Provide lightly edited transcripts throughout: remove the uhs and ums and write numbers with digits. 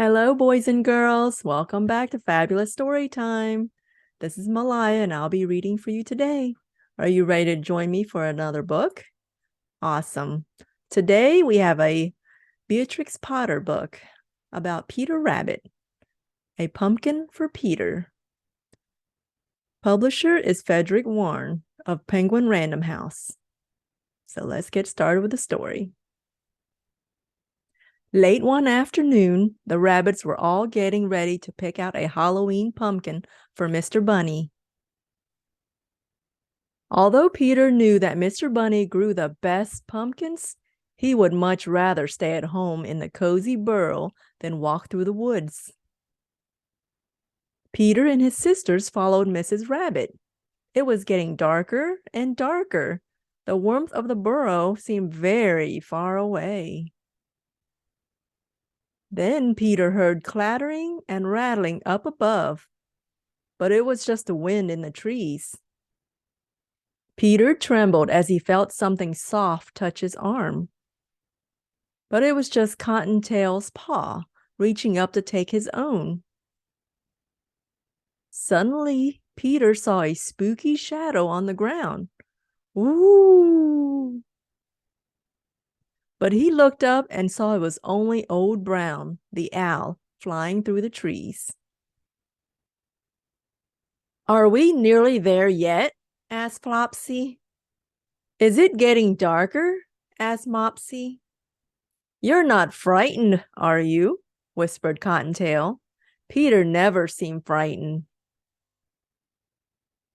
Hello, boys and girls. Welcome back to Fabulous Storytime. This is Malaya, and I'll be reading for you today. Are you ready to join me for another book? Awesome. Today we have a Beatrix Potter book about Peter Rabbit, A Pumpkin for Peter. Publisher is Frederick of Penguin Random House. So let's get started with the story. Late one afternoon, the rabbits were all getting ready to pick out a Halloween pumpkin for Mr. Bunny. Although Peter knew that Mr. Bunny grew the best pumpkins, he would much rather stay at home in the cozy burrow than walk through the woods. Peter and his sisters followed Mrs. Rabbit. It was getting darker and darker. The warmth of the burrow seemed very far away. Then Peter heard clattering and rattling up above, but it was just the wind in the trees. Peter trembled as he felt something soft touch his arm. But it was just Cottontail's paw reaching up to take his own. Suddenly, Peter saw a spooky shadow on the ground. Ooh! But he looked up and saw it was only Old Brown, the owl, flying through the trees. "Are we nearly there yet?" asked Flopsy. "Is it getting darker?" asked Mopsy. "You're not frightened, are you?" whispered Cottontail. Peter never seemed frightened.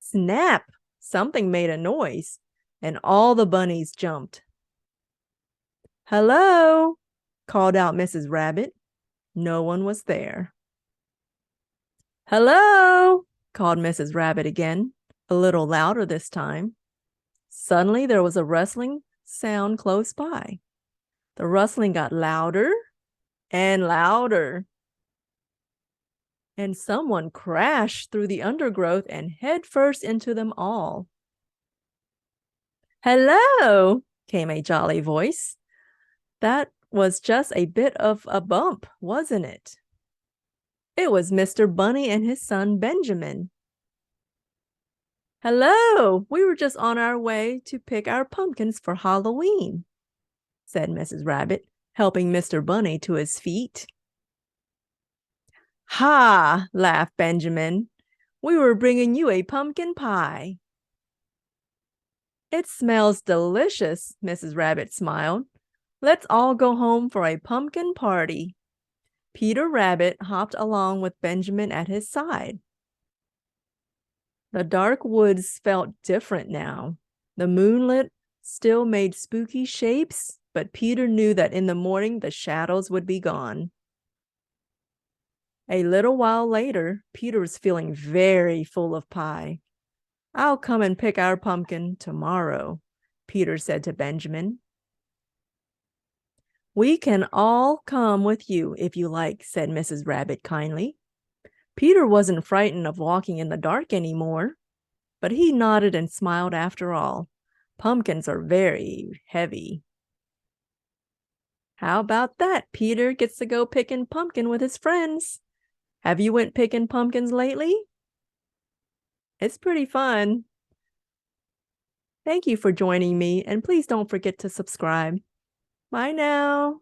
Snap! Something made a noise, and all the bunnies jumped. "Hello!" called out Mrs. Rabbit. No one was there. "Hello!" called Mrs. Rabbit again, a little louder this time. Suddenly there was a rustling sound close by. The rustling got louder and louder. And someone crashed through the undergrowth and headfirst into them all. "Hello!" came a jolly voice. That was just a bit of a bump, wasn't it? It was Mr. Bunny and his son Benjamin. "Hello! We were just on our way to pick our pumpkins for Halloween," said Mrs. Rabbit, helping Mr. Bunny to his feet. "Ha!" laughed Benjamin. "We were bringing you a pumpkin pie." "It smells delicious," Mrs. Rabbit smiled. "Let's all go home for a pumpkin party." Peter Rabbit hopped along with Benjamin at his side. The dark woods felt different now. The moonlit still made spooky shapes, but Peter knew that in the morning the shadows would be gone. A little while later, Peter was feeling very full of pie. "I'll come and pick our pumpkin tomorrow," Peter said to Benjamin. "We can all come with you if you like," said Mrs. Rabbit kindly. Peter wasn't frightened of walking in the dark anymore, but he nodded and smiled after all. Pumpkins are very heavy. How about that? Peter gets to go picking pumpkin with his friends. Have you went picking pumpkins lately? It's pretty fun. Thank you for joining me, and please don't forget to subscribe. Bye now.